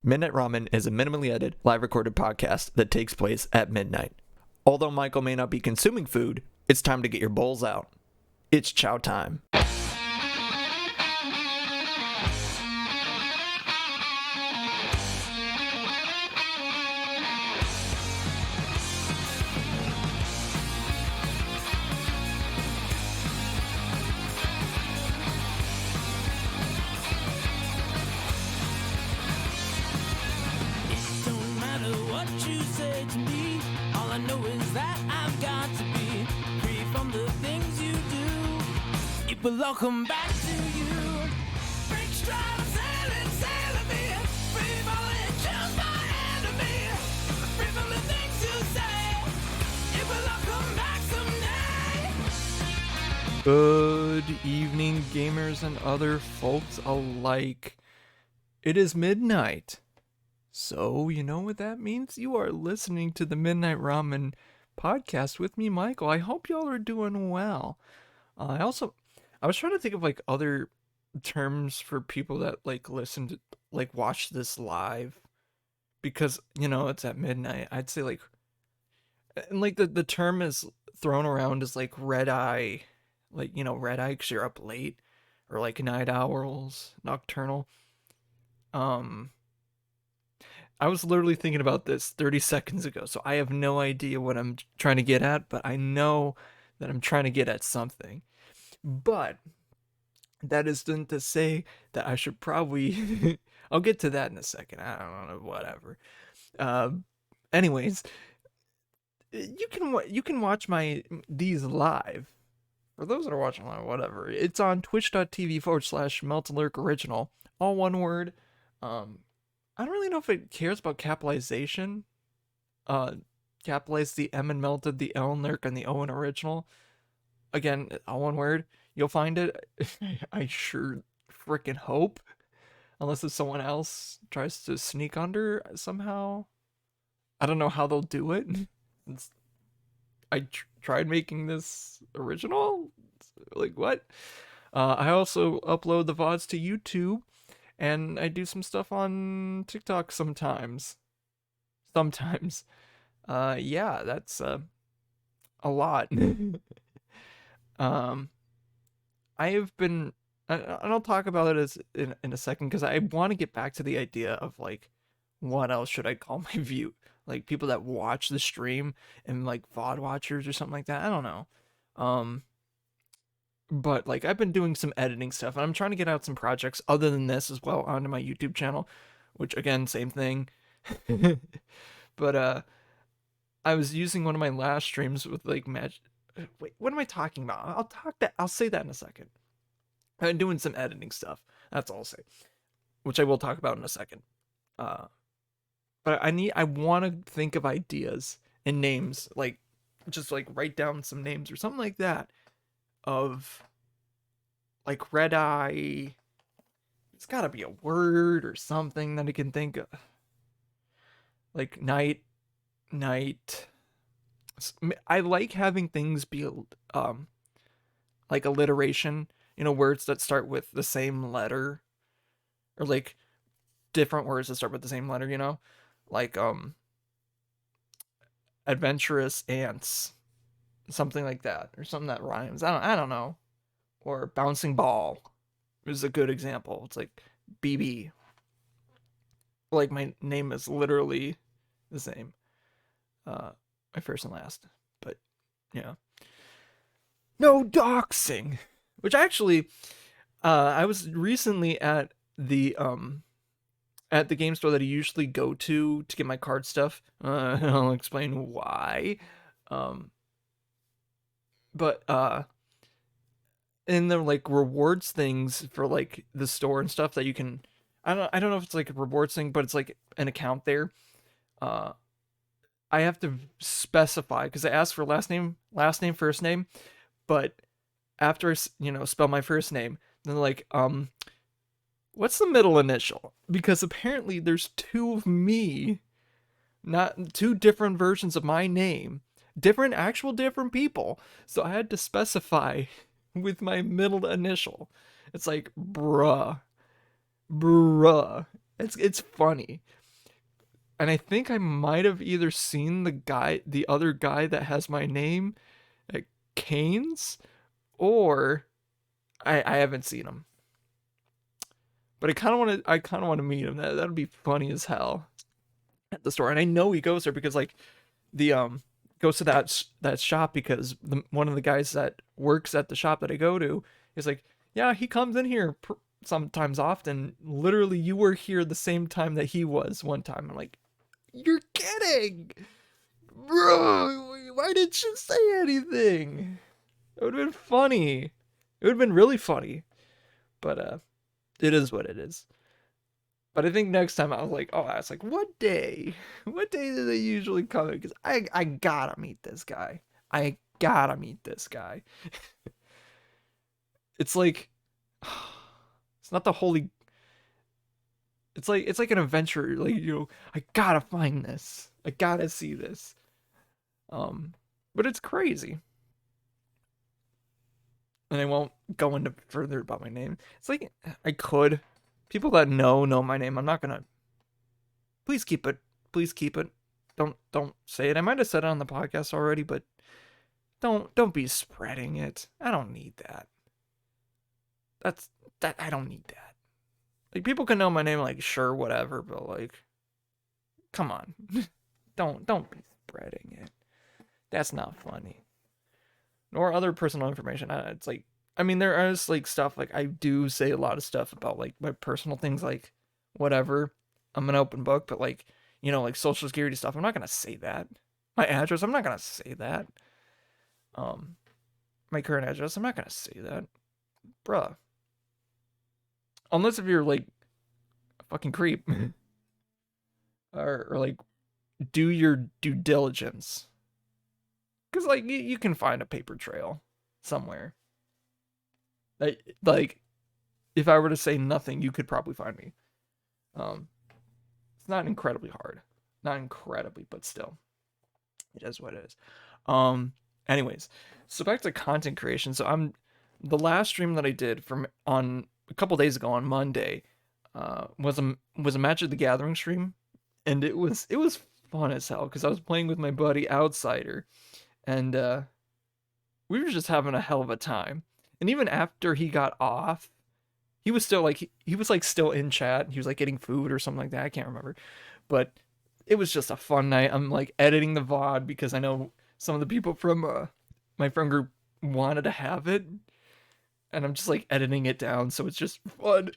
Midnight Ramen is a minimally edited, live recorded podcast that takes place at midnight. Although Michael may not be consuming food, it's time to get your bowls out. It's chow time. But I'll come back to you. Break stride, I'm sailing me. Free falling, choose my enemy. Free from the things you say. It will all come back someday. Good evening, gamers and other folks alike. It is midnight. So, you know what that means? You are listening to the Midnight Ramen podcast with me, Michael. I hope y'all are doing well. I was trying to think of other terms for people that listen to watch this live, because it's at midnight. I'd say and the term is thrown around as red eye, red eye because you're up late, or night owls, nocturnal. I was literally thinking about this 30 seconds ago, so I have no idea what I'm trying to get at, but I know that I'm trying to get at something. But that isn't to say that I should probably I'll get to that in a second. I don't know, whatever. Anyways, you can watch these live. For those that are watching live, whatever. It's on twitch.tv/MeltAlert Original. All one word. I don't really know if it cares about capitalization. Capitalize the M and melted the L and lurk and the O in original. Again, all one word. You'll find it. I sure freaking hope. Unless if someone else tries to sneak under somehow. I don't know how they'll do it. I tried making this original. What? I also upload the VODs to YouTube. And I do some stuff on TikTok sometimes. Yeah, that's a lot. I have been, and I'll talk about it in a second, because I want to get back to the idea of what else should I call my view, people that watch the stream and VOD watchers or something like that. I don't know. But I've been doing some editing stuff, and I'm trying to get out some projects other than this as well onto my YouTube channel, which again, same thing. But I was using one of my last streams with magic. Wait, what am I talking about? I'll say that in a second. I've been doing some editing stuff. That's all I'll say, which I will talk about in a second. But I want to think of ideas and names, just write down some names or something like that of red eye. It's got to be a word or something that I can think of. Night. I like having things be alliteration, words that start with the same letter, or different words that start with the same letter, adventurous ants, something like that, or something that rhymes. I don't know. Or bouncing ball is a good example. It's BB. My name is literally the same. My first and last, but yeah. No doxing, which actually, I was recently at the game store that I usually go to get my card stuff. I'll explain why. But in the rewards things for the store and stuff that you can, I don't know if it's a rewards thing, but it's an account there. I have to specify, because I asked for last name, first name, but after I spell my first name, then what's the middle initial? Because apparently there's two of me, not two different versions of my name, different people. So I had to specify with my middle initial. It's bruh. It's funny. And I think I might have either seen the other guy that has my name at Canes, or I haven't seen him. But I kind of want to meet him. That'd be funny as hell at the store. And I know he goes there because like the goes to that shop because one of the guys that works at the shop that I go to is like, yeah, he comes in here sometimes often. Literally, you were here the same time that he was one time. I'm like, you're kidding, bro. Why didn't you say anything? It would have been funny. It would have been really funny. But it is what it is. But I think next time I was like, oh, I was like, what day? What day do they usually come in? Because I gotta meet this guy. I gotta meet this guy. It's like, it's not the holy. It's like an adventure. Like, I gotta find this. I gotta see this. But it's crazy. And I won't go into further about my name. It's like I could. People that know my name. I'm not gonna. Please keep it. Please keep it. Don't say it. I might have said it on the podcast already, but don't be spreading it. I don't need that. That I don't need that. Like, people can know my name, like, sure, whatever, but like, come on. don't be spreading it. That's not funny. Nor other personal information. It's like, I mean, there is like stuff, like I do say a lot of stuff about like my personal things, like whatever. I'm an open book, but like, like social security stuff, I'm not gonna say that. My address, I'm not gonna say that. My current address, I'm not gonna say that. Bruh. Unless if you're like a fucking creep. or like do your due diligence. Because like you can find a paper trail somewhere. Like if I were to say nothing, you could probably find me. It's not incredibly hard. Not incredibly, but still. It is what it is. Anyways, so back to content creation. So the last stream that I did from on a couple days ago on Monday was a Magic the Gathering stream, and it was fun as hell because I was playing with my buddy Outsider, and we were just having a hell of a time. And even after he got off, he was still like he was like still in chat. He was like getting food or something like that. I can't remember, but it was just a fun night. I'm like editing the VOD because I know some of the people from my friend group wanted to have it, and I'm just like editing it down so it's just fun.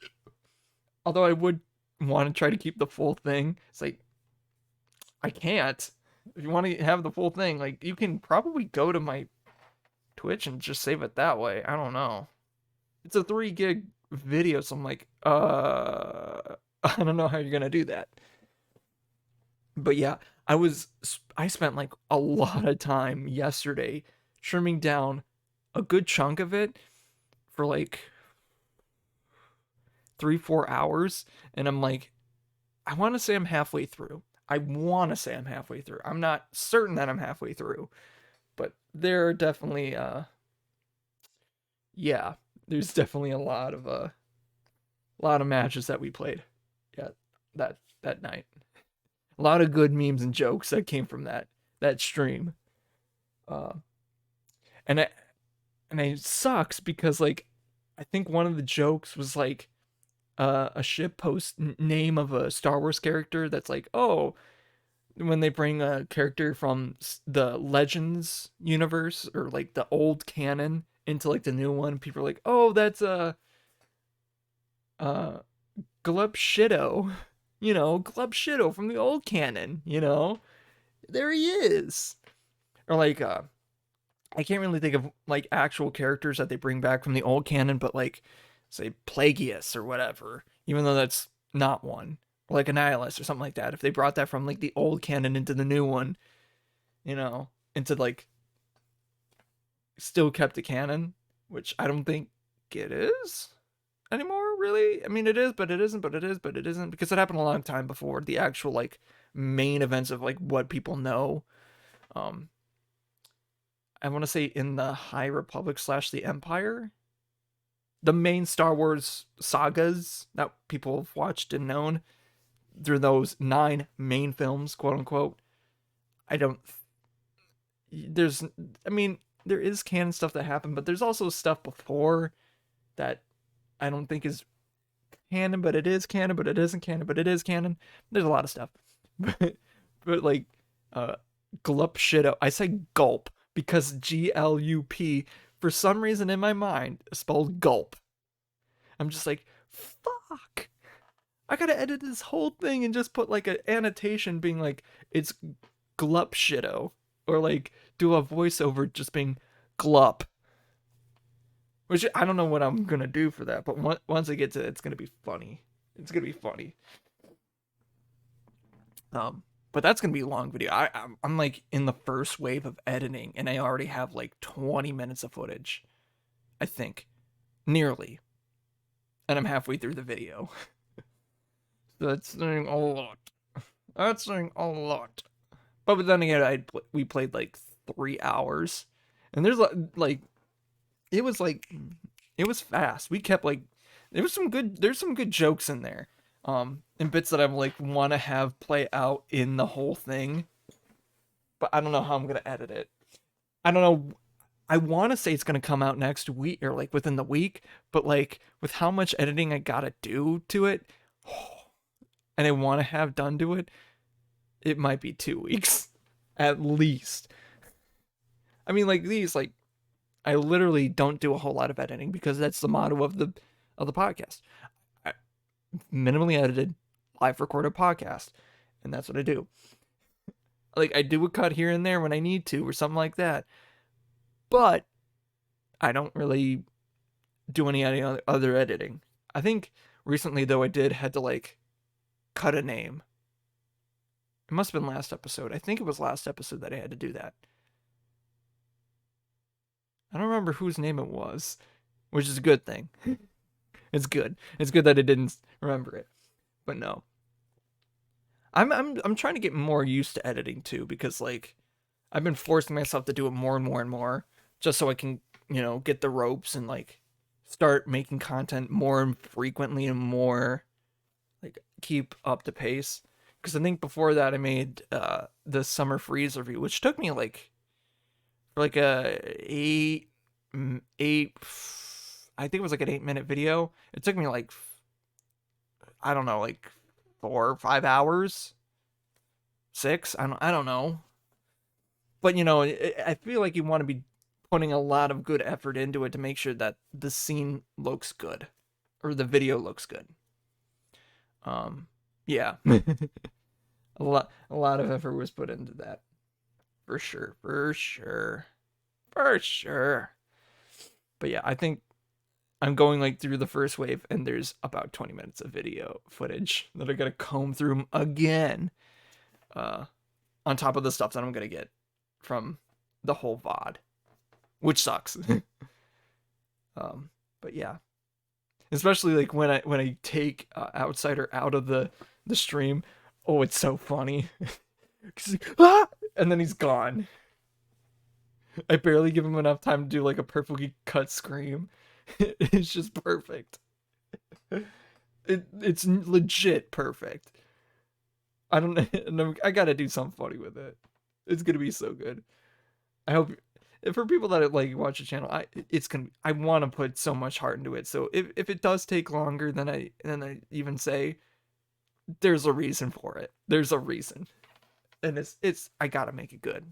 Although I would want to try to keep the full thing. It's like I can't. If you want to have the full thing, like you can probably go to my Twitch and just save it that way. I don't know. It's a 3 gig video, so I'm like, I don't know how you're gonna do that. But yeah, I spent like a lot of time yesterday trimming down a good chunk of it for like 3-4 hours, and I'm like, I want to say I'm halfway through. I'm not certain that I'm halfway through, but there are definitely yeah, there's definitely a lot of matches that we played. Yeah, that night. A lot of good memes and jokes that came from that stream. And it sucks because like I think one of the jokes was like a ship post name of a Star Wars character that's like, oh, when they bring a character from the Legends universe or like the old canon into like the new one, people are like, oh, that's a Glub Shido, Glub Shido from the old canon, there he is. Or like I can't really think of like actual characters that they bring back from the old canon, but like say Plagueis or whatever, even though that's not one. Or like Annihilus or something like that. If they brought that from like the old canon into the new one, into like still kept the canon, which I don't think it is anymore, really. I mean, it is, but it isn't, but it is, but it isn't, because it happened a long time before the actual like main events of like what people know. I want to say in the High Republic / the Empire, the main Star Wars sagas that people have watched and known, through those 9 main films, quote unquote, I don't. There's, I mean, there is canon stuff that happened, but there's also stuff before that I don't think is canon, but it is canon, but it isn't canon, but it is canon. There's a lot of stuff, but like, uh, glup shit. I say gulp because GLUP for some reason in my mind is spelled gulp. I'm just like, fuck. I gotta edit this whole thing and just put like an annotation being like it's glup shitto, or like do a voiceover just being glup. Which I don't know what I'm gonna do for that, but once I get to it, it's gonna be funny. It's gonna be funny. But that's gonna be a long video. I'm like in the first wave of editing, and I already have like 20 minutes of footage, I think, nearly, and I'm halfway through the video. So that's saying a lot. That's saying a lot. But then again, we played like 3 hours, and there's like it was like it was fast. We kept like there's some good jokes in there, and bits that I like want to have play out in the whole thing, but I don't know how I'm gonna edit it. I don't know. I want to say it's gonna come out next week or like within the week, but like with how much editing I gotta do to it, and I want to have done to it, it might be 2 weeks at least. I mean, like these, like I literally don't do a whole lot of editing because that's the motto of the podcast. I, minimally edited, live recorded podcast, and that's what I do. Like I do a cut here and there when I need to or something like that, but I don't really do any other editing. I think recently though I did had to like cut a name. It must have been last episode. I think it was last episode that I had to do that. I don't remember whose name it was, which is a good thing. It's good. It's good that I didn't remember it. But no. I'm trying to get more used to editing too, because like I've been forcing myself to do it more and more and more just so I can, get the ropes and like start making content more frequently and more like keep up the pace. Because I think before that I made the summer freeze review, which took me like a eight, I think it was like an 8-minute video. It took me like, I don't know, like 4 or 5 hours, 6. I don't know. But I feel like you want to be putting a lot of good effort into it to make sure that the scene looks good or the video looks good. Yeah. a lot of effort was put into that. For sure. But yeah, I think I'm going like through the first wave and there's about 20 minutes of video footage that I gotta comb through again. On top of the stuff that I'm gonna get from the whole VOD. Which sucks. But yeah. Especially like when I take Outsider out of the stream. Oh, it's so funny. Ah! And then he's gone. I barely give him enough time to do like a perfectly cut scream. It's just perfect. It's legit perfect. I don't know. I gotta do something funny with it. It's gonna be so good. I hope for people that like watch the channel, I want to put so much heart into it. So if it does take longer than I even say, there's a reason for it. There's a reason, and it's I gotta make it good.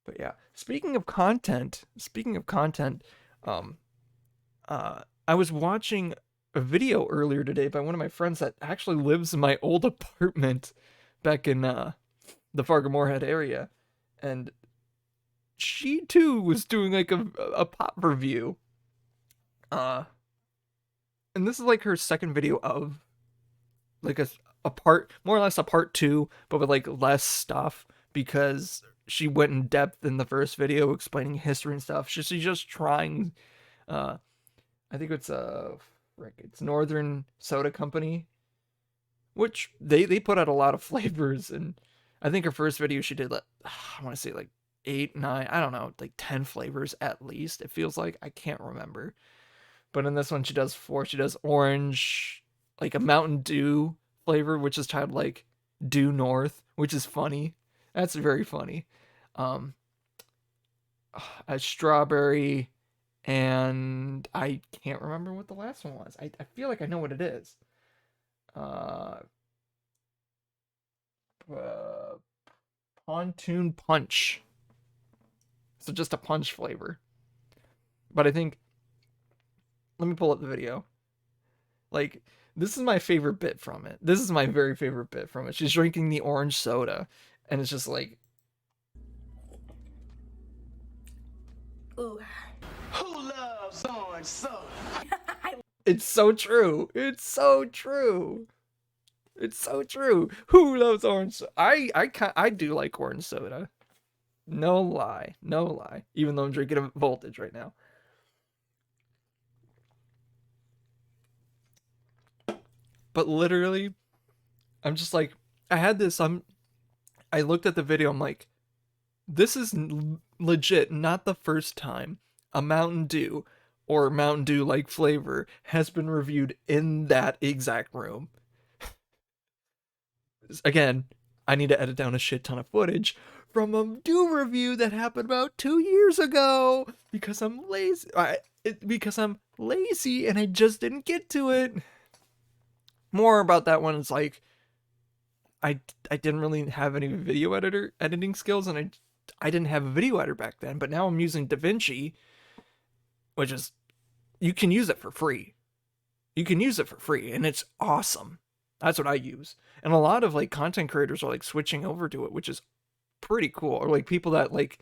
But yeah, speaking of content, I was watching a video earlier today by one of my friends that actually lives in my old apartment back in the Fargo Moorhead area, and she too was doing like a pop review. And this is like her second video of like a part, more or less a part 2, but with like less stuff because she went in depth in the first video explaining history and stuff. She's just trying, I think it's Northern Soda Company, which they put out a lot of flavors, and I think her first video she did like, I want to say like 8, 9, I don't know, like 10 flavors at least. It feels like, I can't remember. But in this one she does 4. She does orange, like a Mountain Dew flavor, which is titled like Due North, which is funny. That's very funny. Um, a strawberry, and I can't remember what the last one was. I feel like I know what it is. Uh, uh Pontoon Punch. So just a punch flavor. But I think, let me pull up the video. Like, this is my favorite bit from it. This is my very favorite bit from it. She's drinking the orange soda, and it's just like, Ooh. Who loves orange soda? it's so true. It's so true. It's so true. Who loves orange soda? I do like orange soda. No lie. No lie. Even though I'm drinking a voltage right now. But literally, I'm just like, I looked at the video, I'm like, this is legit not the first time a Mountain Dew or Mountain Dew like flavor has been reviewed in that exact room. Again, I need to edit down a shit ton of footage from a Dew review that happened about 2 years ago because I'm lazy. Because I'm lazy and I just didn't get to it. More about that one is like, I didn't really have any video editing skills, and I didn't have a video editor back then, but now I'm using DaVinci, which is, you can use it for free. You can use it for free, and it's awesome. That's what I use. And a lot of like content creators are like switching over to it, which is pretty cool. Or like people that like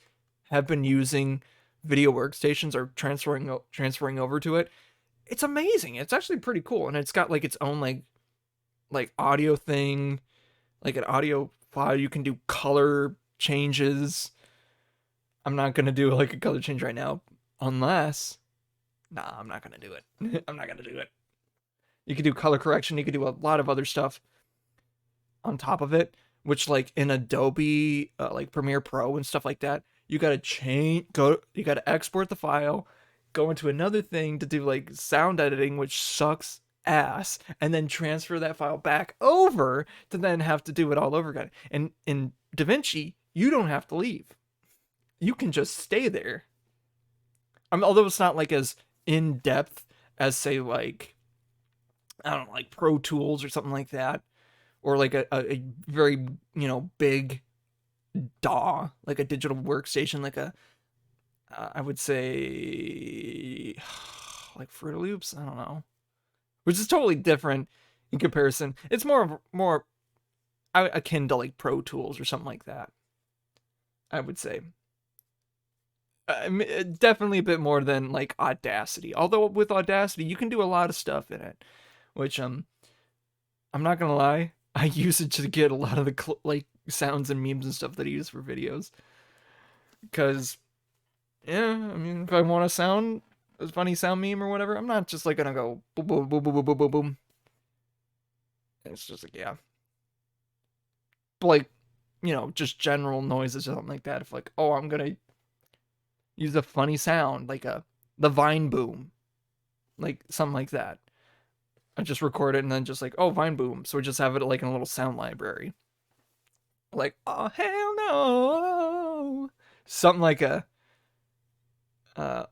have been using video workstations are transferring over to it. It's amazing. It's actually pretty cool, and it's got like its own like audio thing, like an audio file. You can do color changes. I'm not gonna do like a color change right now, unless, nah, I'm not gonna do it. I'm not gonna do it. You can do color correction. You can do a lot of other stuff on top of it, which like in Adobe, like Premiere Pro and stuff like that, you gotta you gotta export the file, go into another thing to do like sound editing, which sucks ass, and then transfer that file back over to then have to do it all over again. And in DaVinci, you don't have to leave. You can just stay there. Although it's not like as in depth as say like, I don't know, like Pro Tools or something like that, or like a very, big DAW, like a digital workstation, like a I would say like Fruit Loops. I don't know, which is totally different in comparison. It's more akin to like Pro Tools or something like that, I would say. Definitely a bit more than like Audacity. Although with Audacity, you can do a lot of stuff in it, which I'm not gonna lie, I use it to get a lot of the like sounds and memes and stuff that I use for videos. Because yeah, I mean, if I want a funny sound meme or whatever, I'm not just like gonna go boom boom boom boom boom boom boom boom. It's just like, yeah. But like, just general noises or something like that. If like, oh, I'm gonna use a funny sound, like the Vine boom, like something like that. I just record it and then just like, oh, Vine boom. So we just have it like in a little sound library. Like, oh hell no. Something like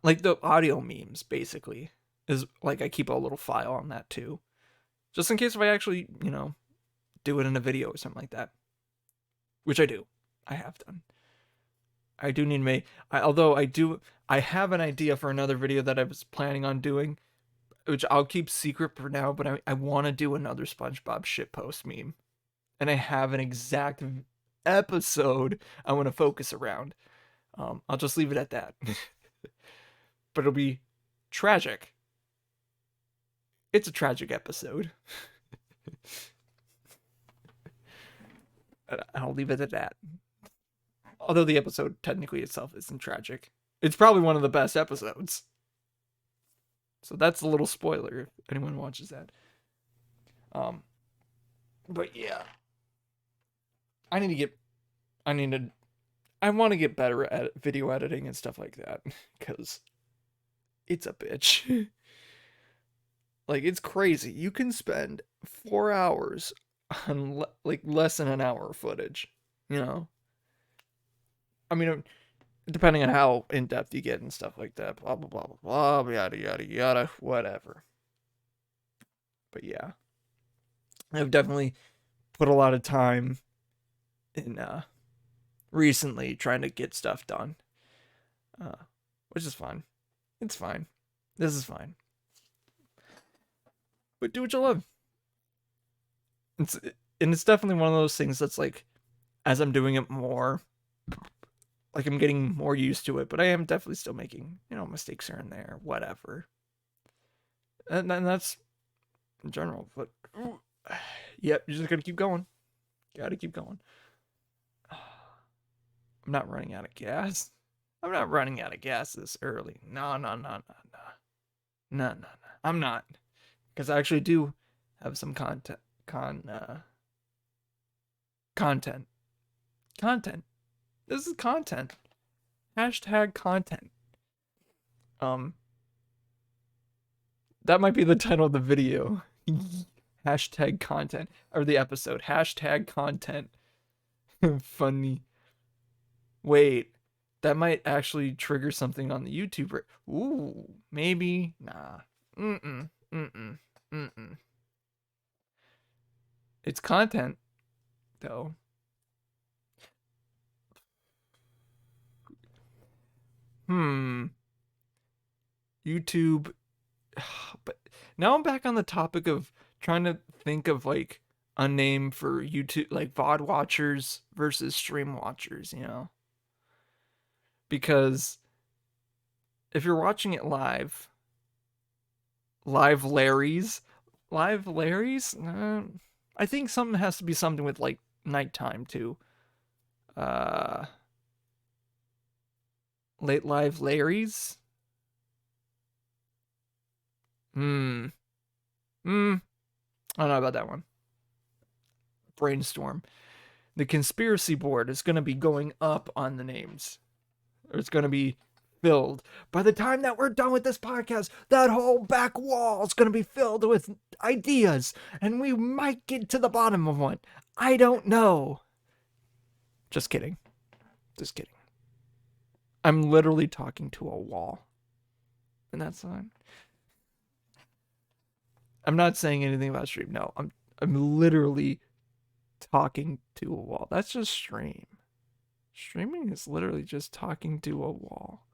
like the audio memes basically is like, I keep a little file on that too. Just in case if I actually, do it in a video or something like that. Which I do. I have done. I do need to make, I have an idea for another video that I was planning on doing, which I'll keep secret for now, but I want to do another SpongeBob shitpost meme. And I have an exact episode I want to focus around. I'll just leave it at that. But it'll be tragic. It's a tragic episode. I'll leave it at that. Although the episode technically itself isn't tragic. It's probably one of the best episodes. So that's a little spoiler if anyone watches that. But yeah. I want to get better at video editing and stuff like that, because it's a bitch. Like, it's crazy. You can spend 4 hours on like less than an hour of footage. You know, I mean, depending on how in depth you get and stuff like that. Blah blah blah blah blah. Yada yada yada. Whatever. But yeah, I've definitely put a lot of time in recently trying to get stuff done, uh, which is fine. It's fine. This is fine. But do what you love. It's and it's definitely one of those things that's like, as I'm doing it more, like I'm getting more used to it. But I am definitely still making mistakes here and there, whatever. And that's in general. But yep, you just gotta keep going. Gotta keep going. I'm not running out of gas. I'm not running out of gas this early. No, no, no, no, no. No, no, no. I'm not. Because I actually do have some content. Content. This is content. Hashtag content. Um that might be the title of the video. Hashtag content. Or the episode. Hashtag content. Funny. Wait. That might actually trigger something on the YouTuber. Ooh, maybe. Nah. Mm-mm. Mm-mm. Mm-mm. It's content, though. YouTube. But now I'm back on the topic of trying to think of like a name for YouTube, like VOD watchers versus stream watchers, Because if you're watching it live Larry's, I think something has to be something with like nighttime too. Uh, late live Larry's. Hmm. Hmm. I don't know about that one. Brainstorm. The conspiracy board is going to be going up on the names. Or it's going to be filled. By the time that we're done with this podcast, that whole back wall is going to be filled with ideas. And we might get to the bottom of one. I don't know. Just kidding. Just kidding. I'm literally talking to a wall. And that's fine. I'm not saying anything about stream. No, I'm literally talking to a wall. That's just stream. Streaming is literally just talking to a wall.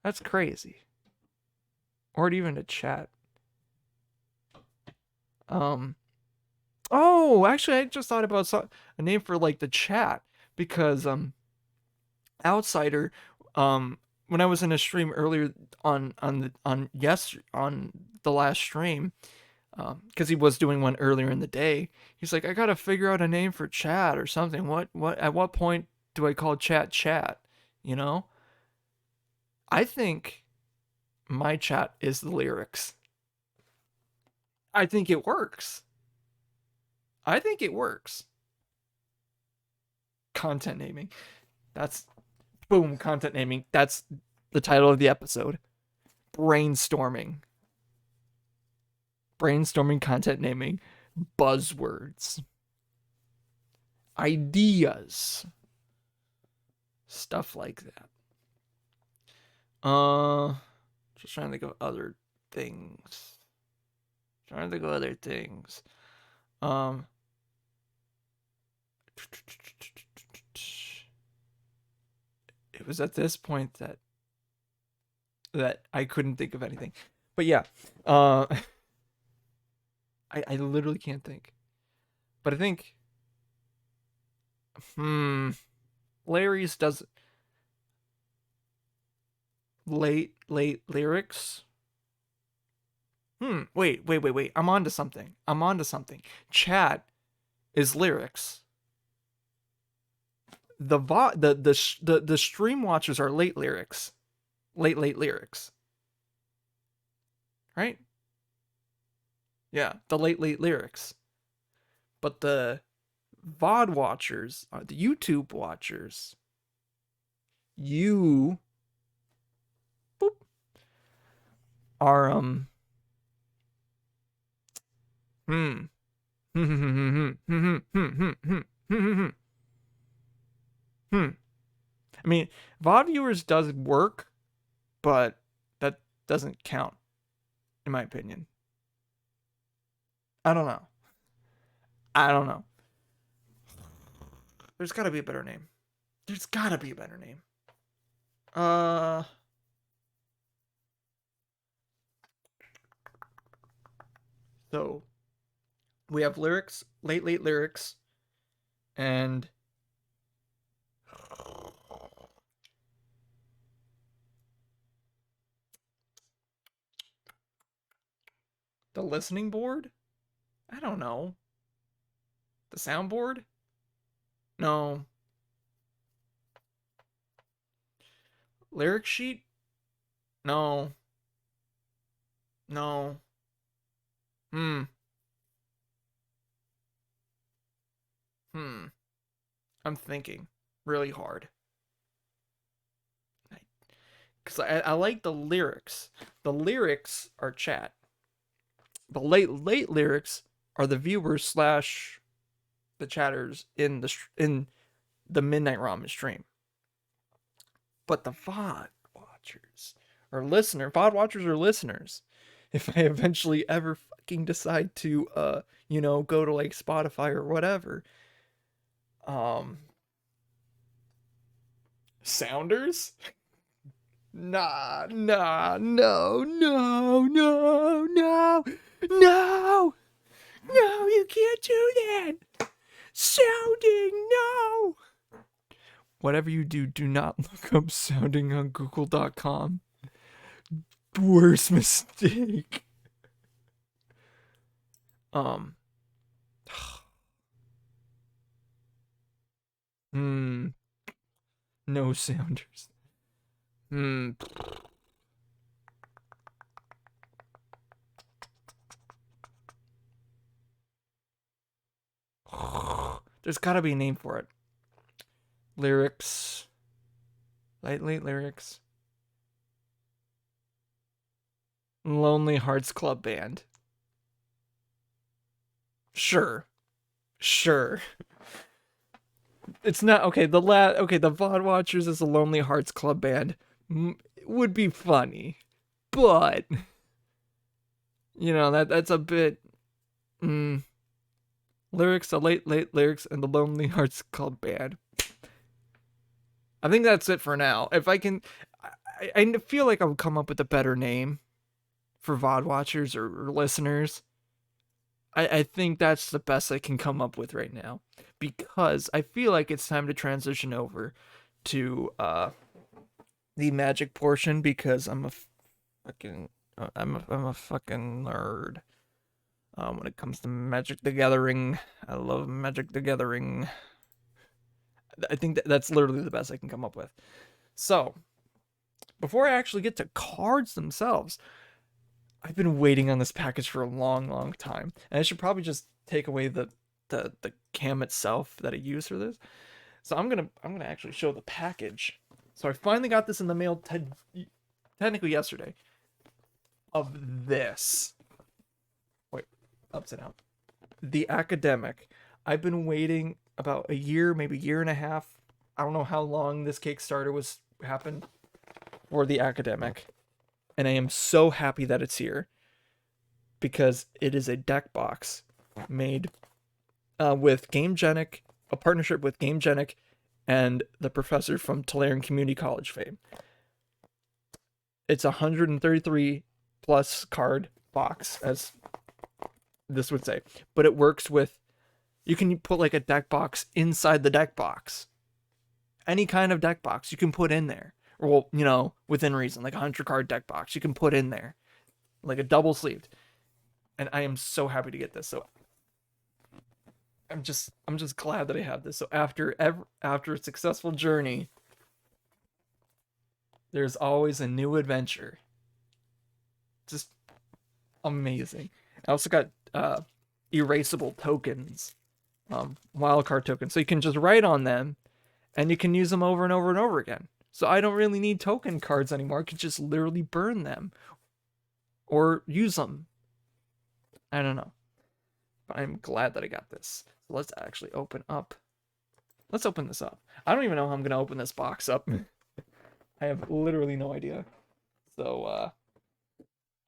That's crazy. Or even a chat. Oh, actually I just thought about a name for like the chat because Outsider when I was in a stream earlier on the last stream, because he was doing one earlier in the day. He's like, I gotta figure out a name for chat or something. What at what point do I call chat? You know? I think my chat is the lyrics. I think it works. I think it works. Content naming. That's boom, content naming. That's the title of the episode. Brainstorming. Brainstorming, content naming, buzzwords, ideas, stuff like that. Just trying to think of other things. Um, it was at this point that I couldn't think of anything. But yeah, I literally can't think. But I think, Larry's does late lyrics. Wait. I'm onto something. Chat is lyrics. The stream watchers are late lyrics. Late lyrics. Right? Yeah, the late lyrics. But the VOD watchers, the YouTube watchers, you boop, are Hmm. Hmm. I mean, VOD viewers does work, but that doesn't count, in my opinion. I don't know. I don't know. There's gotta be a better name. There's gotta be a better name. Uh, so we have lyrics, late lyrics, and the listening board. I don't know. The soundboard? No. Lyric sheet? No. No. Hmm. Hmm. I'm thinking really hard. Because I like the lyrics. The lyrics are chat. The late lyrics are the viewers slash the chatters in the Midnight Ramen stream. But the VOD watchers VOD watchers are listeners. If I eventually ever fucking decide to go to like Spotify or whatever. Um Sounders? Nah, nah, no, no, no, no, no, no, you can't do that. Sounding, no. Whatever you do, do not look up sounding on google.com. Worst mistake. Um, hmm, no sounders. Hmm. There's gotta be a name for it. Lyrics. Late lyrics. Lonely Hearts Club Band. Sure. Sure. It's not okay. The VOD Watchers is a Lonely Hearts Club Band. Would be funny, but that's a bit. Lyrics, the late lyrics, and the Lonely Hearts Club Band. I think that's it for now. If I can, I feel like I'll come up with a better name for VOD watchers or listeners. I think that's the best I can come up with right now, because I feel like it's time to transition over to the magic portion, because I'm a fucking nerd. When it comes to Magic the Gathering, I love Magic the Gathering. I think that's literally the best I can come up with. So, before I actually get to cards themselves, I've been waiting on this package for a long, long time, and I should probably just take away the cam itself that I use for this. So I'm gonna actually show the package. So I finally got this in the mail technically yesterday. Of this, wait, upside down. The Academic. I've been waiting about a year, maybe a year and a half. I don't know how long this Kickstarter was happened for the Academic, and I am so happy that it's here, because it is a deck box made with GameGenic, a partnership with GameGenic and the professor from Tulare Community College fame. It's a 133 plus card box, as this would say, but it works with, you can put like a deck box inside the deck box. Any kind of deck box you can put in there. Well, within reason, like a 100 card deck box you can put in there, like a double sleeved. And I am so happy to get this. So I'm just glad that I have this. So after a successful journey, there's always a new adventure. Just amazing. I also got erasable tokens, wildcard tokens, so you can just write on them, and you can use them over and over and over again. So I don't really need token cards anymore. I can just literally burn them or use them. I don't know. But I'm glad that I got this. So let's actually open up. Let's open this up. I don't even know how I'm gonna open this box up. I have literally no idea. So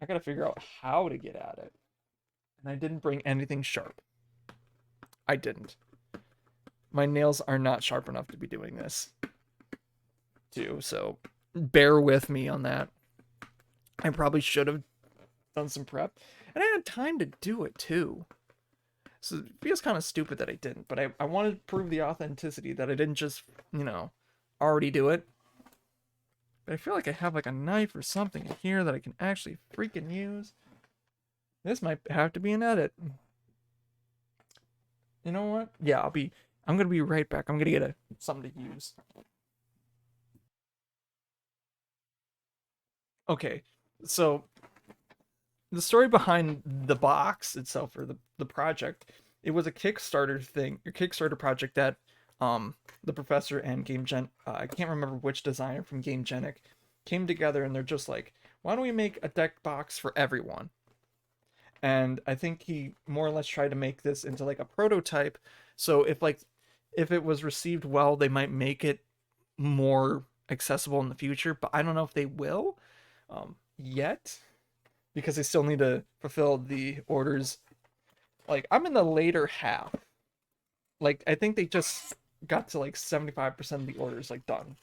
I gotta figure out how to get at it. And I didn't bring anything sharp. I didn't. My nails are not sharp enough to be doing this too, so bear with me on that. I probably should have done some prep. And I had time to do it too. So it feels kind of stupid that I didn't, but I wanted to prove the authenticity that I didn't just, already do it. But I feel like I have like a knife or something in here that I can actually freaking use. This might have to be an edit. You know what? Yeah, I'm gonna be right back. I'm gonna get something to use. Okay, so the story behind the box itself, or the project, it was a Kickstarter thing, a Kickstarter project that the professor and I can't remember which designer from GameGenic came together, and they're just like, why don't we make a deck box for everyone? And I think he more or less tried to make this into like a prototype, so if it was received well, they might make it more accessible in the future, but I don't know if they will yet, because they still need to fulfill the orders. Like, I'm in the later half. Like, I think they just got to like 75% of the orders like done.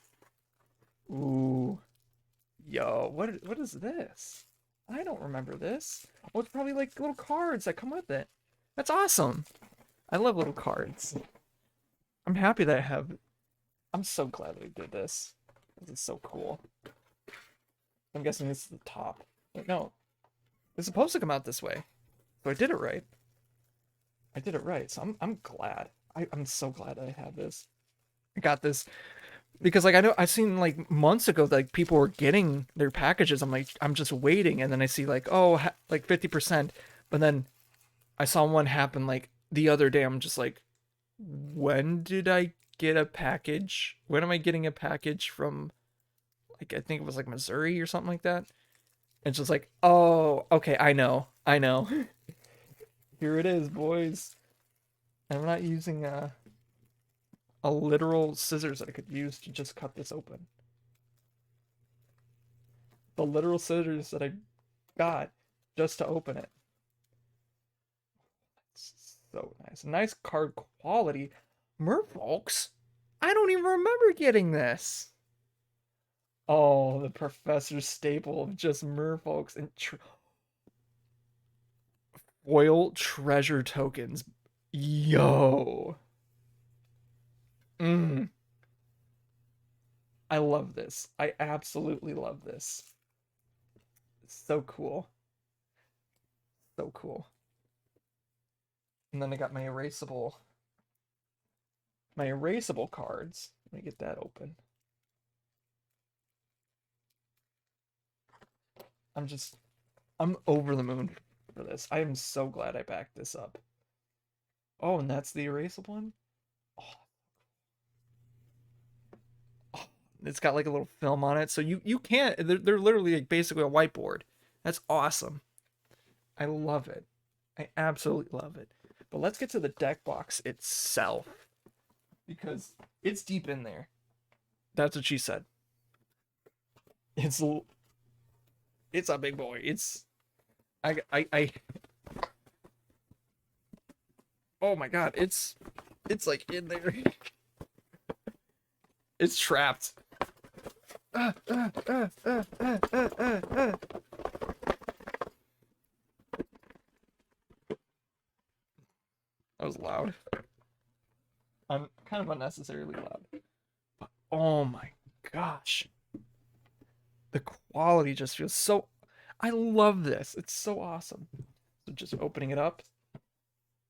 Ooh. Yo, what is this? I don't remember this. Oh, it's probably like little cards that come with it. That's awesome. I love little cards. I'm happy that I have. I'm so glad that I did this. This is so cool. I'm guessing this is the top. Wait, no. It's supposed to come out this way. So I did it right. I did it right. So I'm glad. I'm so glad I have this. I got this because like I know I've seen like months ago that like people were getting their packages. I'm like, I'm just waiting, and then I see like, oh, like 50%, but then I saw one happen like the other day. I'm just like, when did I get a package? When am I getting a package from, like, I think it was like Missouri or something like that? And it's just like, oh, okay, I know. Here it is, boys. I'm not using a literal scissors that I could use to just cut this open. The literal scissors that I got just to open it. It's so nice. Nice card quality. Merfolks? I don't even remember getting this. Oh, the professor's staple of just merfolks and foil treasure tokens. Yo. Mm. I love this. I absolutely love this. So cool. So cool. And then I got my erasable cards. Let me get that open. I'm over the moon for this. I am so glad I backed this up. Oh, and that's the erasable one? Oh, oh, it's got like a little film on it. So you can't, they're literally like basically a whiteboard. That's awesome. I love it. I absolutely love it. But let's get to the deck box itself, because it's deep in there. That's what she said. It's it's a big boy. I oh my god, it's like in there. It's trapped. Uh, uh, uh, uh, uh, uh, uh. That was loud. I'm kind of unnecessarily loud. But oh my gosh. The quality just feels so. I love this. It's so awesome. So just opening it up.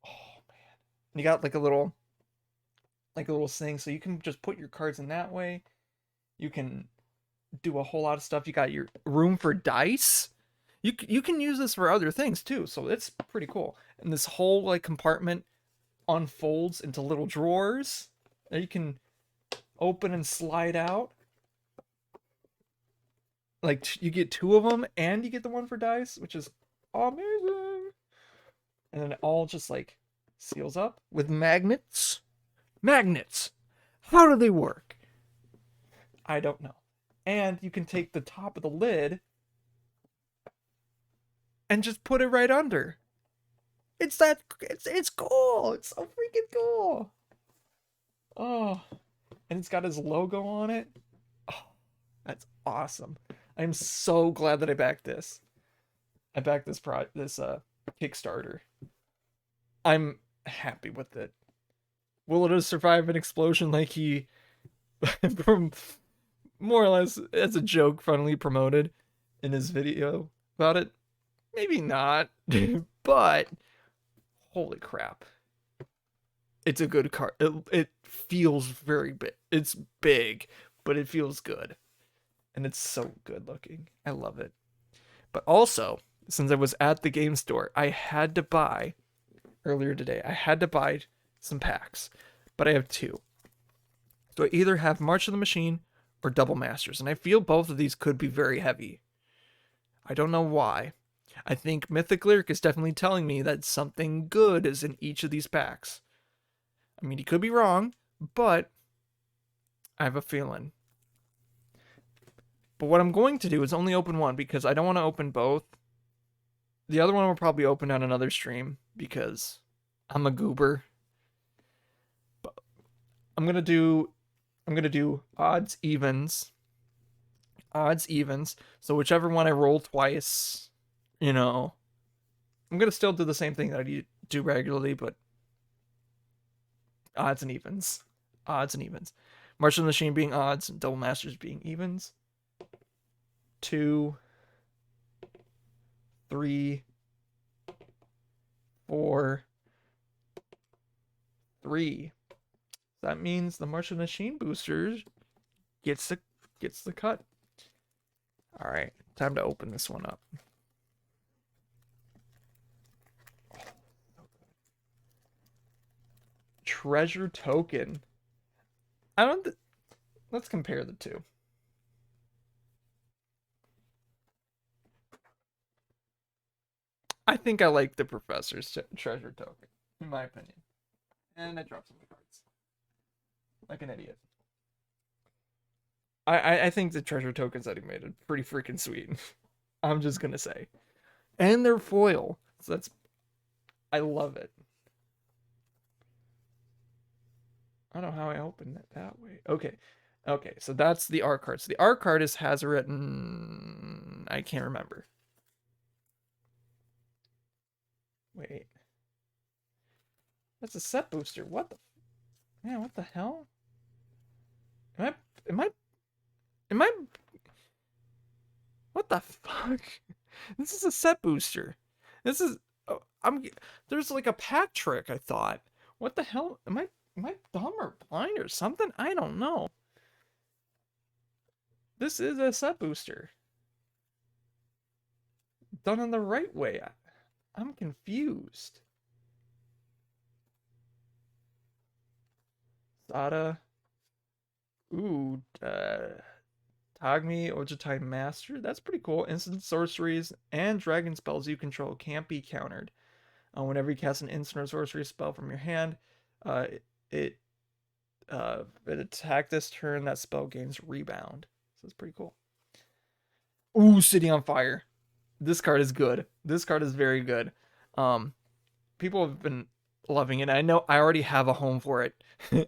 Oh man. And you got like a little thing, so you can just put your cards in that way. You can do a whole lot of stuff. You got your room for dice. You can use this for other things too, so it's pretty cool. And this whole like compartment unfolds into little drawers that you can open and slide out. Like you get two of them, and you get the one for dice, which is amazing. and then it all just like seals up with magnets. Magnets! How do they work? I don't know. And you can take the top of the lid and just put it right under. It's cool. It's so freaking cool. Oh, and it's got his logo on it. Oh, that's awesome. I'm so glad that I backed this. I backed this Kickstarter. I'm happy with it. Will it survive an explosion like he from more or less as a joke funnily promoted in his video about it? Maybe not. But holy crap. It's a good card. It feels very big. It's big, but it feels good. And it's so good looking. I love it. But also, since I was at the game store, I had to buy earlier today. I had to buy some packs, but I have two. So I either have March of the Machine or Double Masters, and I feel both of these could be very heavy. I don't know why. I think Mythic Lyric is definitely telling me that something good is in each of these packs. I mean, he could be wrong, but I have a feeling. But what I'm going to do is only open one because I don't want to open both. The other one will probably open on another stream because I'm a goober. But I'm gonna do odds evens. Odds evens. So whichever one I roll twice, I'm gonna still do the same thing that I do regularly, but odds and evens. Odds and evens. March of the Machine being odds and Double Masters being evens. 2, 3, 4, 3. That means the March of the Machine boosters gets the cut. All right, time to open this one up. Treasure token. Let's compare the two. I think I like the Professor's treasure token, in my opinion. And I dropped some cards. Like an idiot. I think the treasure tokens that he made are pretty freaking sweet. I'm just gonna say. And they're foil. So I love it. I don't know how I opened it that way. Okay, so that's the art card. So the art card has written... I can't remember. Wait. That's a set booster. What the... Man, what the hell? Am I... What the fuck? This is a set booster. This is... Oh, there's like a pack trick, I thought. What the hell? Am I dumb or blind or something? I don't know. This is a set booster. Done in the right way. I'm confused. Sada. Ooh, Tagmi Ojitai Master. That's pretty cool. Instant sorceries and dragon spells you control can't be countered. Whenever you cast an instant or sorcery spell from your hand, it attack this turn, that spell gains rebound. So it's pretty cool. Ooh, City on Fire. This card is good. This card is very good. People have been loving it. I know I already have a home for it.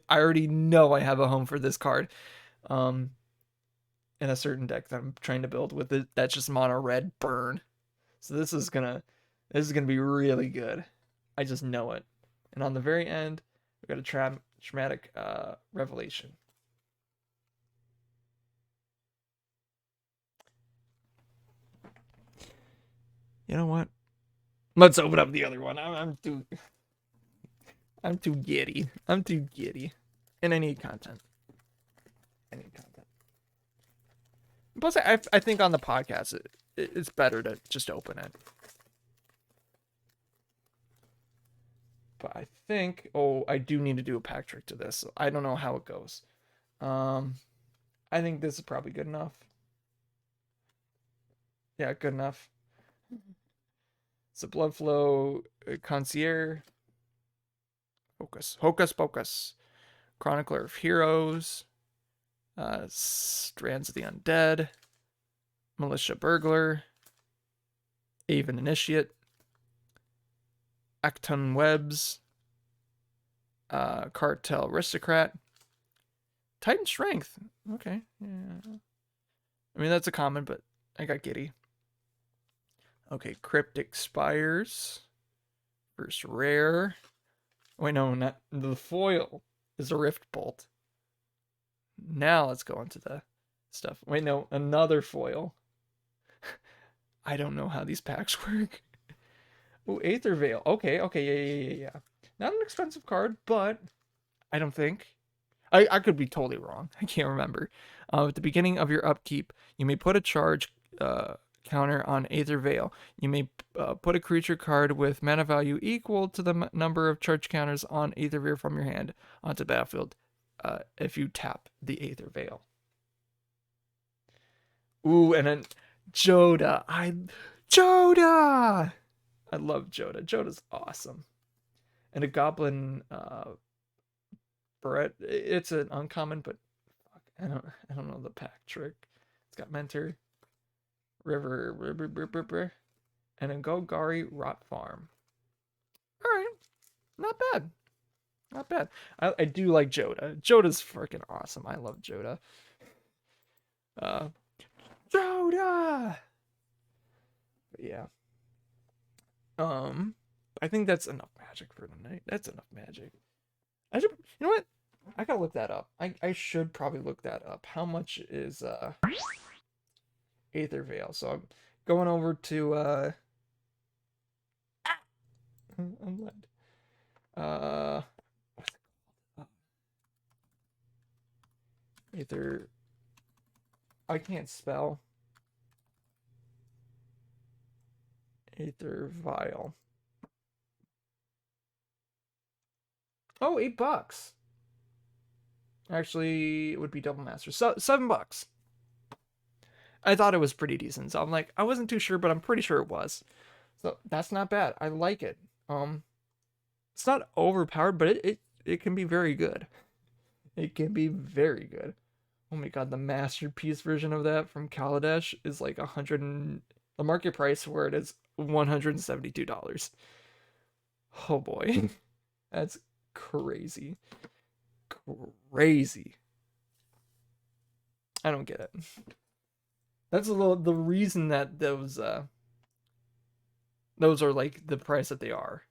I already know I have a home for this card. In a certain deck that I'm trying to build with it that's just mono red burn. So this is gonna be really good. I just know it. And on the very end, we got a traumatic revelation. You know what? Let's open up the other one. I'm too giddy. I'm too giddy. And I need content. Plus, I think on the podcast, it's better to just open it. But I think, I do need to do a pack trick to this. So I don't know how it goes. I think this is probably good enough. Yeah, good enough. It's a blood flow concierge. Hocus Pocus. Chronicler of Heroes. Strands of the Undead. Militia Burglar. Aven Initiate. Acton Webs. Cartel Aristocrat. Titan Strength. Okay. Yeah. I mean, that's a common, but I got giddy. Okay, Cryptic Spires. First rare. Wait, no, not the foil is a Rift Bolt. Now let's go into the stuff. Wait, no, another foil. I don't know how these packs work. Oh, Aether Veil. Okay, yeah. Not an expensive card, but I don't think. I could be totally wrong. I can't remember. At the beginning of your upkeep, you may put a charge counter on Aether Veil. You may put a creature card with mana value equal to the number of charge counters on Aether Veil from your hand onto battlefield if you tap the Aether Veil. Ooh, and then Joda. Joda! I love Joda. Joda's awesome. And a Goblin Barret. It's an uncommon, but fuck, I don't know the pack trick. It's got Mentor, River, and a Golgari Rot Farm. All right, not bad, not bad. I do like Joda. Joda's freaking awesome. I love Joda. Joda. But yeah. I think that's enough magic for tonight. That's enough magic. I should, you know what? I gotta look that up. I should probably look that up. How much is Aether Veil? So I'm going over to I'm led. What's it called? Aether. I can't spell. Aether Vial. Oh, $8. Actually, it would be Double Master. So $7. I thought it was pretty decent. So I'm like, I wasn't too sure, but I'm pretty sure it was. So that's not bad. I like it. It's not overpowered, but it can be very good. It can be very good. Oh my god, the masterpiece version of that from Kaladesh is like the market price for it is $172. Oh boy. That's crazy. Crazy. I don't get it. That's the reason that those are like the price that they are.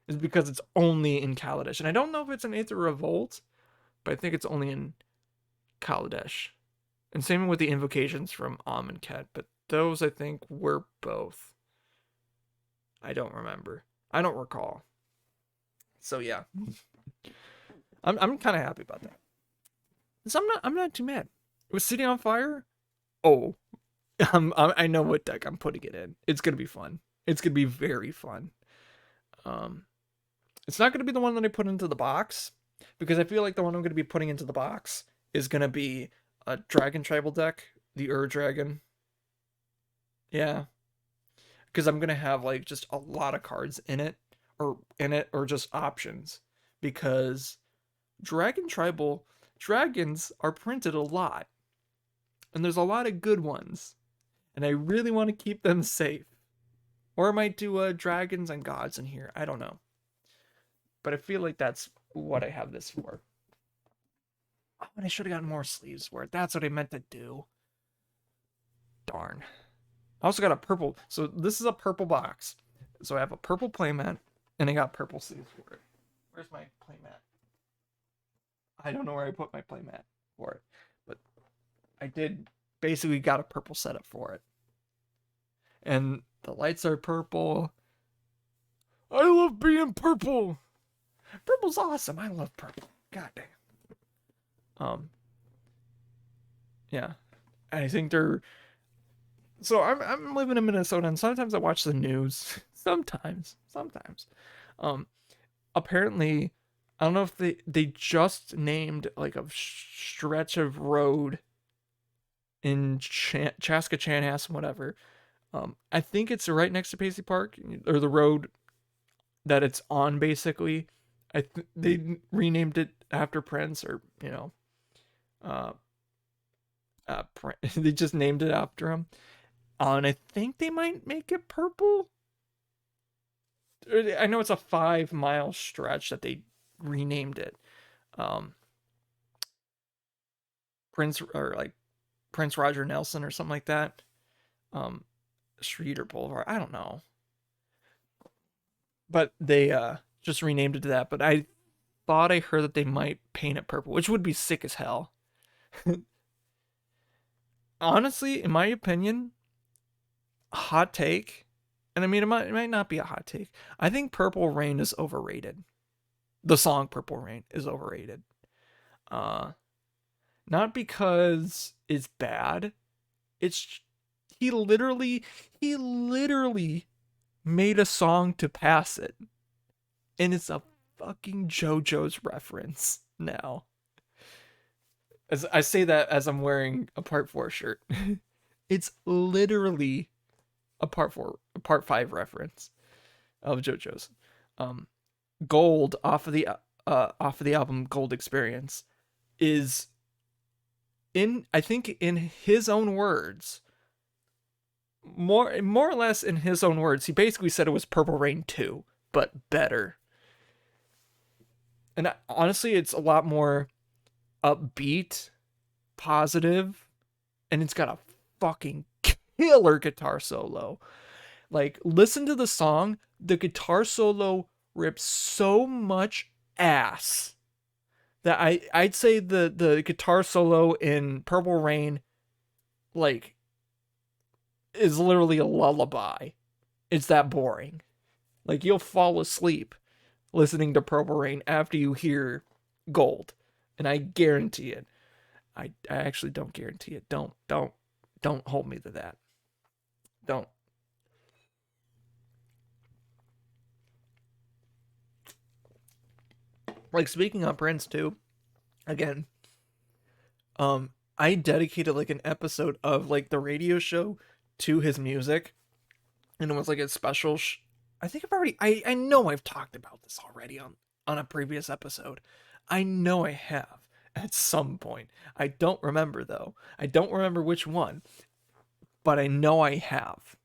Is because it's only in Kaladesh. And I don't know if it's in Aether Revolt, but I think it's only in Kaladesh. And same with the invocations from Amonkhet, but those I think were both. I don't remember. I don't recall. So yeah. I'm kind of happy about that. So I'm not too mad. It was City on Fire. Oh, I know what deck I'm putting it in. It's gonna be fun. It's gonna be very fun. It's not gonna be the one that I put into the box because I feel like the one I'm gonna be putting into the box is gonna be a Dragon Tribal deck, the Dragon. Yeah, because I'm gonna have like just a lot of cards in it, or just options because Dragon Tribal dragons are printed a lot. And there's a lot of good ones. And I really want to keep them safe. Or I might do dragons and gods in here. I don't know. But I feel like that's what I have this for. Oh, and I should have gotten more sleeves for it. That's what I meant to do. Darn. I also got a purple. So this is a purple box. So I have a purple playmat. And I got purple sleeves for it. Where's my playmat? I don't know where I put my playmat for it. But I did basically got a purple setup for it. And the lights are purple. I love being purple. Purple's awesome. I love purple. God damn. Yeah. I think they're so I'm living in Minnesota and sometimes I watch the news. Sometimes. Apparently I don't know if they just named like a stretch of road in Chaska Chanhassen, whatever, I think it's right next to Paisley Park, or the road that it's on, basically. They renamed it after Prince, or uh, they just named it after him. And I think they might make it purple. I know it's a 5 mile stretch that they renamed it. Um, Prince, or like Prince Roger Nelson or something like that. Um, Street or Boulevard, I don't know, but they just renamed it to that. But I thought I heard that they might paint it purple, which would be sick as hell. Honestly, in my opinion, hot take, and I mean it might not be a hot take. I think Purple Rain is overrated. The song Purple Rain is overrated. Uh, Not because it's bad. It's he literally made a song to pass it, and it's a fucking JoJo's reference now. As I say that as I'm wearing a Part 4 shirt. It's literally a Part 5 reference of JoJo's. Um, Gold off of the album Gold Experience is, in I think in his own words, more or less in his own words, he basically said it was Purple Rain 2, but better. And honestly, it's a lot more upbeat, positive, and it's got a fucking killer guitar solo. Like, listen to the song. The guitar solo rips so much ass that I'd say the guitar solo in Purple Rain, like, is literally a lullaby. It's that boring. Like, you'll fall asleep listening to Purple Rain after you hear Gold, and I guarantee it. I actually don't guarantee it. Don't hold me to that. Don't. Like, speaking of Prince too, again, I dedicated like an episode of like the radio show to his music, and it was like a special. I think I've already. I know I've talked about this already on a previous episode. I know I have at some point. I don't remember though. I don't remember which one, but I know I have.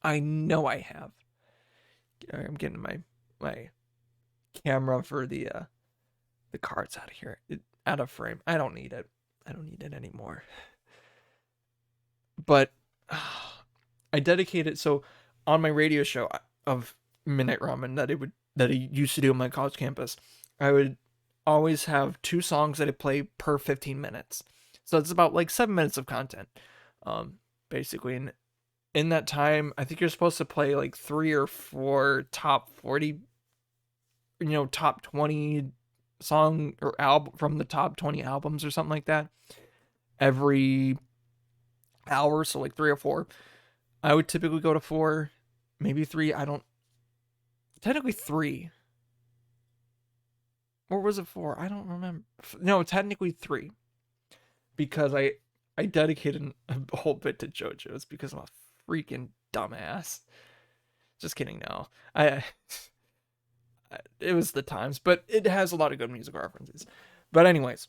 I know I have. I'm getting my camera for the cards out of here. Out of frame. I don't need it. I don't need it anymore. But I dedicated, so on my radio show of Midnight Ramen that I used to do on my college campus, I would always have 2 songs that I play per 15 minutes. So it's about like 7 minutes of content, basically. And in that time, I think you're supposed to play like 3 or 4 top 40, top 20 song or album from the top 20 albums or something like that every hour. So like 3 or 4. I would typically go to 4, maybe 3. I don't, technically 3. Or was it 4? I don't remember. No, technically 3. Because I dedicated a whole bit to JoJo's because I'm a freaking dumbass. Just kidding, no. It was the times, but it has a lot of good music references. But anyways,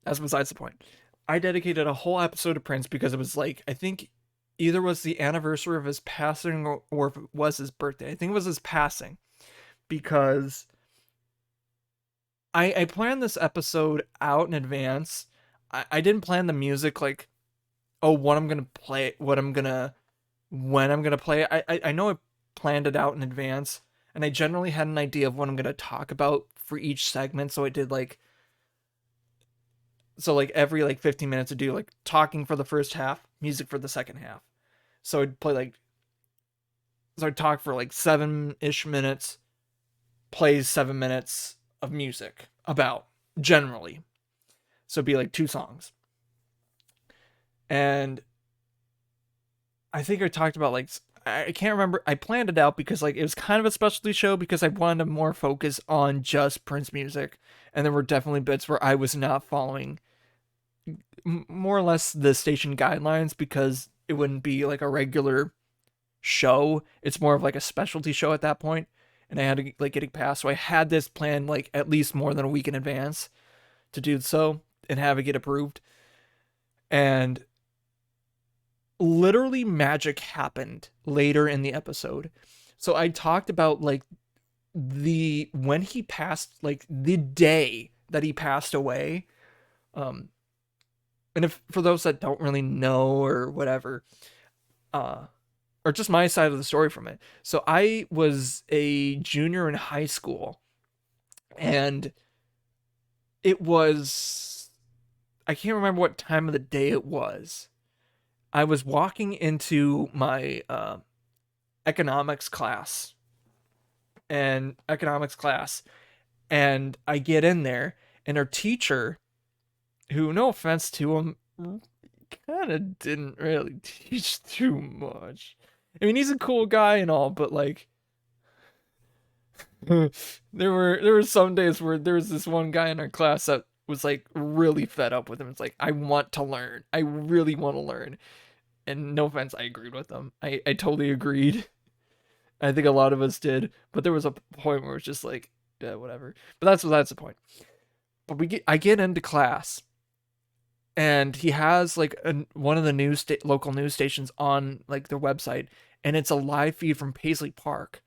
that's besides the point. I dedicated a whole episode to Prince because it was like, I think either was the anniversary of his passing, or if it was his birthday. I think it was his passing, because I planned this episode out in advance. I didn't plan the music like, oh, what I'm gonna play, when I'm gonna play it. I know I planned it out in advance, and I generally had an idea of what I'm gonna talk about for each segment. So I did like, every like 15 minutes to do like talking for the first half, music for the second half. So I'd play like, so I'd talk for like 7-ish minutes, plays 7 minutes of music about, generally. So it'd be like 2 songs. And I think I talked about like, I can't remember. I planned it out because like it was kind of a specialty show because I wanted to more focus on just Prince music. And there were definitely bits where I was not following more or less the station guidelines because it wouldn't be like a regular show. It's more of like a specialty show at that point, and I had to like get it passed. So I had this planned like at least more than a week in advance to do so and have it get approved. And literally magic happened later in the episode. So I talked about like the when he passed, like the day that he passed away. Um and if for those that don't really know or whatever, uh or just my side of the story from it. So I was a junior in high school, and it was, I can't remember what time of the day it was. I was walking into my economics class and I get in there, and our teacher, who, no offense to him, kind of didn't really teach too much. I mean, he's a cool guy and all, but like there were some days where there was this one guy in our class that was like really fed up with him. It's like, I want to learn. I really want to learn. And no offense, I agreed with him. I totally agreed. I think a lot of us did, but there was a point where it's just like, yeah, whatever. But that's the point. But I get into class, and he has like one of the local news stations on like their website, and it's a live feed from Paisley Park,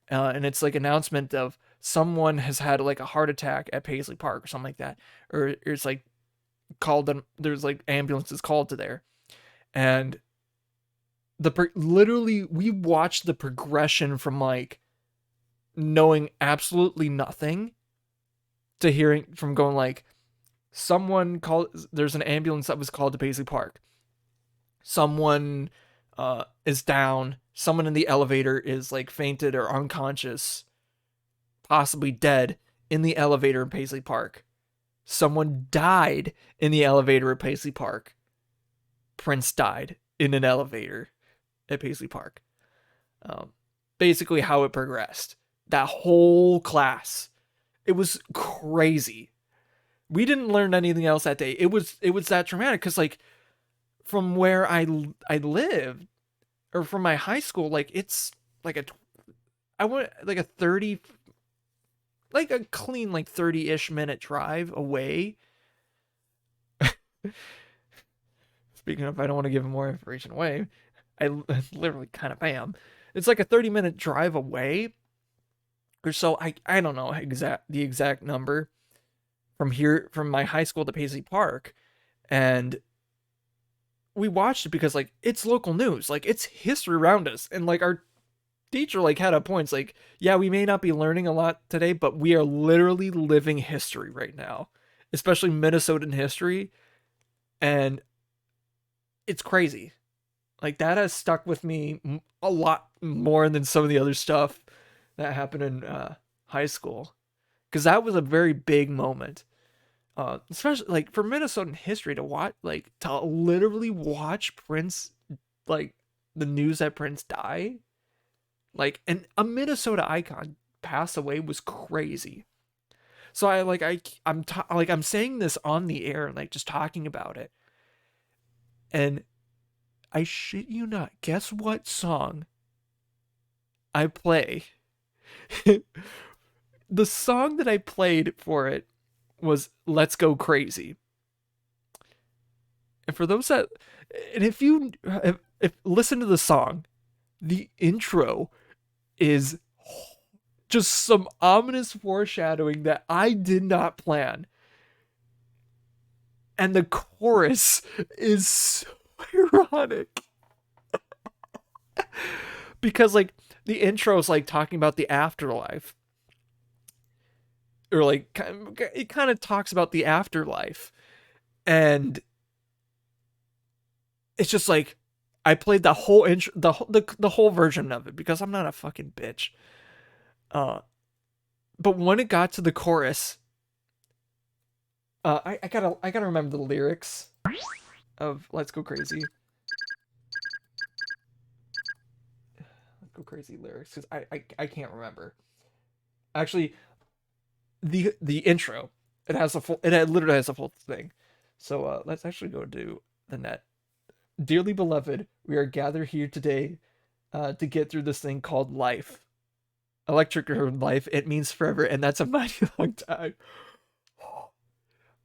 and it's like announcement of someone has had like a heart attack at Paisley Park or something like that, or it's like called them. There's like ambulances called to there, and literally we watched the progression from like knowing absolutely nothing to hearing from going like, someone called, there's an ambulance that was called to Paisley Park, someone is down, someone in the elevator is like fainted or unconscious, possibly dead in the elevator in Paisley Park, someone died in the elevator at Paisley Park, Prince died in an elevator at Paisley Park. Basically how it progressed. That whole class. It was crazy. We didn't learn anything else that day. It was that traumatic because like from where I lived, or from my high school, like it's like I went like a 30, like a clean like 30-ish minute drive away. Speaking of, I don't want to give more information away. I literally kind of am. It's like a 30-minute drive away or so. I don't know the exact number from here, from my high school to Paisley Park. And we watched it because like it's local news, like it's history around us. And like our teacher like had a point. It's like, yeah, we may not be learning a lot today, but we are literally living history right now, especially Minnesotan history. And it's crazy. Like that has stuck with me a lot more than some of the other stuff that happened in high school, because that was a very big moment, especially like for Minnesotan history, to watch, like to literally watch Prince, like the news that Prince died, like, and a Minnesota icon pass away was crazy. So I'm saying this on the air, like just talking about it, and I shit you not, guess what song I play? The song that I played for it was Let's Go Crazy. And for those that, and if listen to the song, the intro is just some ominous foreshadowing that I did not plan. And the chorus is so ironic. Because like the intro is like talking about the afterlife, or like it kind of talks about the afterlife, and it's just like I played the whole intro, the whole version of it because I'm not a fucking bitch. But when it got to the chorus, I gotta remember the lyrics of Let's Go Crazy. Let's Go Crazy lyrics, because I can't remember. Actually, the intro, it literally has a full thing. So let's actually go to the net Dearly beloved, we are gathered here today to get through this thing called life. Electric or life, it means forever, and that's a mighty long time.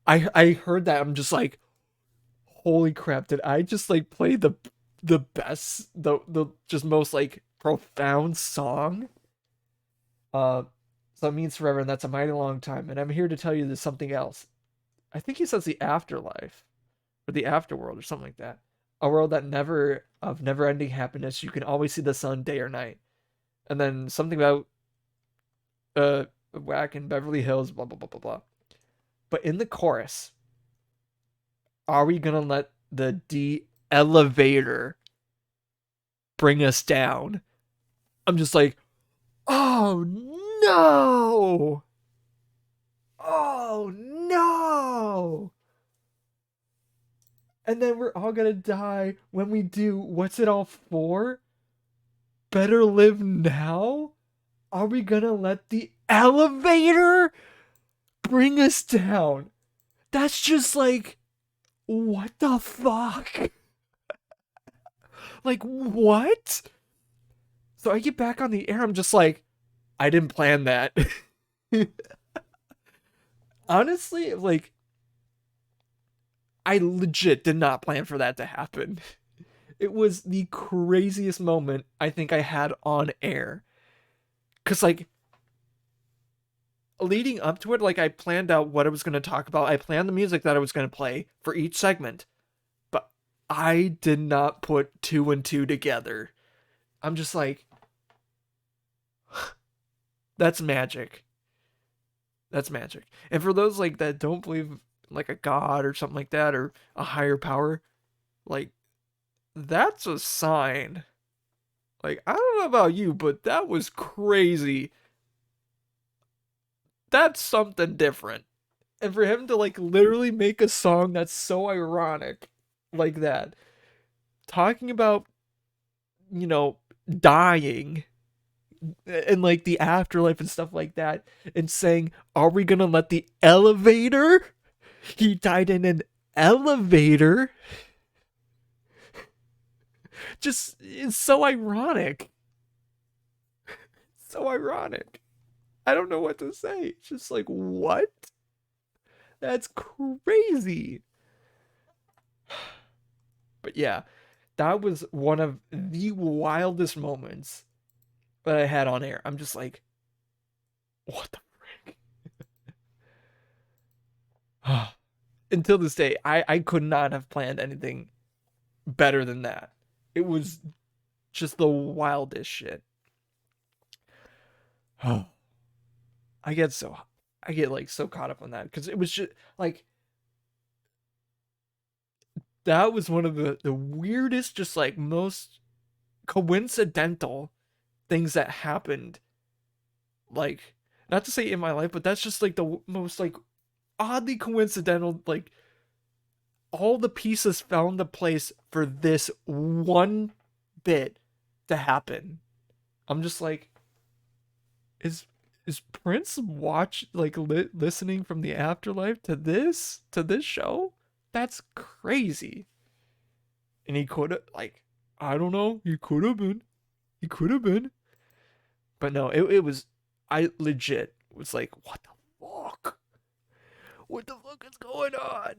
I heard that. I'm just like, holy crap! Did I just like play the best, the just most like profound song? Uh, so it means forever, and that's a mighty long time. And I'm here to tell you there's something else. I think he says the afterlife or the afterworld or something like that. A world that never of never ending happiness. You can always see the sun day or night. And then something about whack in Beverly Hills, blah blah blah blah blah. But in the chorus, are we gonna let the D elevator bring us down? I'm just like, oh no! Oh no! And then we're all gonna die when we do. What's it all for? Better live now? Are we gonna let the elevator bring us down? That's just like, what the fuck? Like, what? So I get back on the air, I'm just like, I didn't plan that. Honestly, like, I legit did not plan for that to happen. It was the craziest moment I think I had on air. Cause like leading up to it, like I planned out what I was gonna talk about. I planned the music that I was gonna play for each segment. But I did not put two and two together. I'm just like, that's magic. That's magic. And for those like that don't believe like a god or something like that or a higher power, like that's a sign. Like I don't know about you, but that was crazy. That's something different. And for him to like literally make a song that's so ironic like that, talking about, you know, dying and like the afterlife and stuff like that, and saying, are we gonna let the elevator? He died in an elevator. Just it's so ironic. So ironic. I don't know what to say. It's just like, what? That's crazy. But yeah, that was one of the wildest moments that I had on air. I'm just like, what the frick? Until this day, I could not have planned anything better than that. It was just the wildest shit. I get so I get like so caught up on that because it was just like that was one of the weirdest, just like most coincidental things that happened. Like, not to say in my life, but that's just like the most like oddly coincidental. Like, all the pieces fell into place for this one bit to happen. I'm just like, is Prince listening from the afterlife to this show? That's crazy. And he could have like, I don't know, he could have been. He could have been. But no, it was, I legit was like, what the fuck? What the fuck is going on?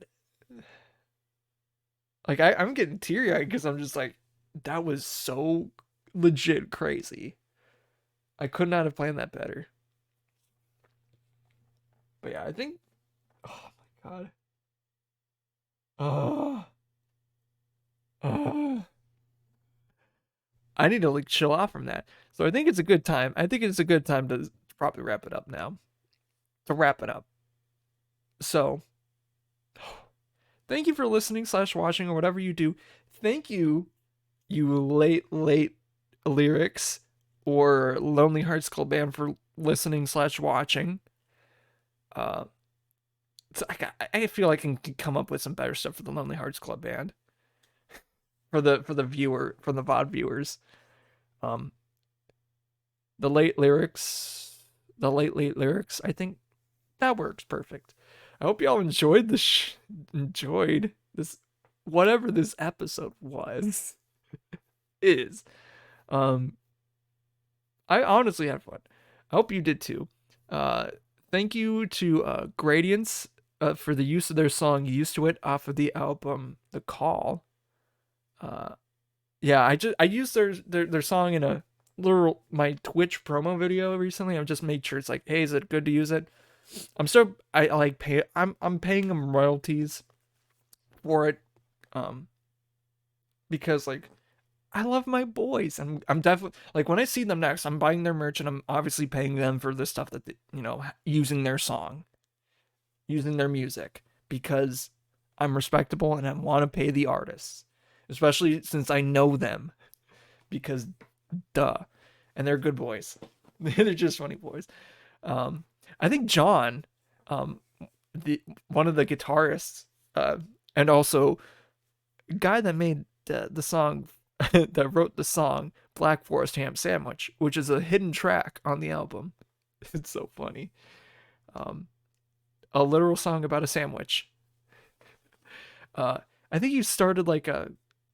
Like I'm getting teary eyed because I'm just like, that was so legit crazy. I could not have planned that better. But yeah, I think, oh my god. Oh, oh. I need to like chill off from that. So I think it's a good time. I think it's a good time to probably wrap it up now. To wrap it up. So thank you for listening / watching or whatever you do. Thank you, you late lyrics or Lonely Hearts Club Band for listening / watching. So I feel I can come up with some better stuff for the Lonely Hearts Club Band for the viewer, for the VOD viewers. Um, the late late lyrics. I think that works perfect. I hope y'all enjoyed enjoyed this whatever this episode was is. Um, I honestly had fun. I hope you did too. Uh, Thank you to Gradients for the use of their song "Used to It" off of the album "The Call." Uh, yeah, I used their song in a little my Twitch promo video recently. I just made sure it's like, hey, is it good to use it? I like pay I'm paying them royalties for it, um, because like I love my boys. I'm definitely like when I see them next, I'm buying their merch and I'm obviously paying them for the stuff that using their song, using their music because I'm respectable and I want to pay the artists, especially since I know them because duh, and they're good boys. They're just funny boys. Um, I think John, um, the one of the guitarists, and also guy that made the song that wrote the song Black Forest Ham Sandwich, which is a hidden track on the album. It's so funny. Um, a literal song about a sandwich. Uh, I think he started like a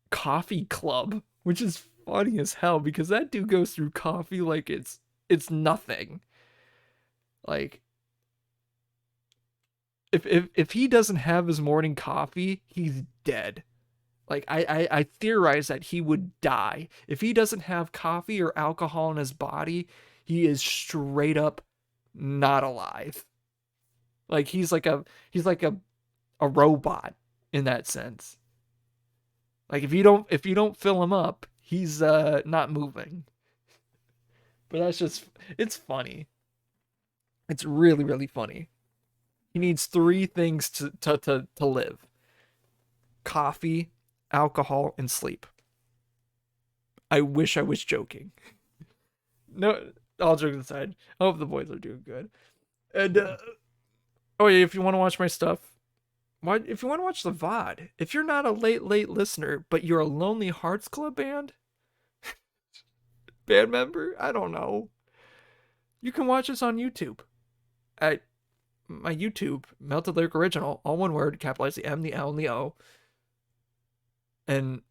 coffee club, which is funny as hell because that dude goes through coffee like it's nothing. Like if he doesn't have his morning coffee, he's dead. Like I theorize that he would die if he doesn't have coffee or alcohol in his body. He is straight up not alive. Like he's like a robot in that sense. Like if you don't fill him up, he's not moving. But that's just it's funny. It's really really funny. He needs three things to live: coffee, alcohol, and sleep. I wish I was joking. No, all jokes aside, I hope the boys are doing good. And oh yeah, if you want to watch my stuff, if you want to watch the VOD, if you're not a late listener, but you're a Lonely Hearts Club band member, I don't know. You can watch us on YouTube at my YouTube, Melted Lyric Original, all one word, capitalize the M, the L, and the O, and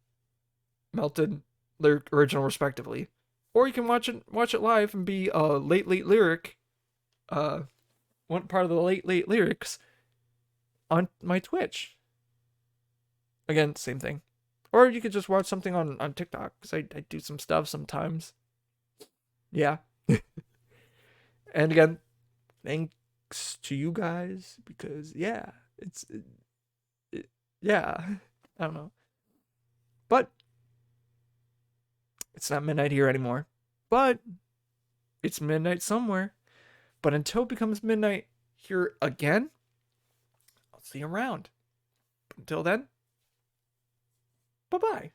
Melted Lyric Original respectively. Or you can watch it live and be a late lyric, one part of the late lyrics on my Twitch. Again, same thing. Or you could just watch something on TikTok because I do some stuff sometimes. Yeah. And again, thanks to you guys because yeah, yeah, I don't know, but it's not midnight here anymore. But it's midnight somewhere. But until it becomes midnight here again, I'll see you around. But until then, bye bye.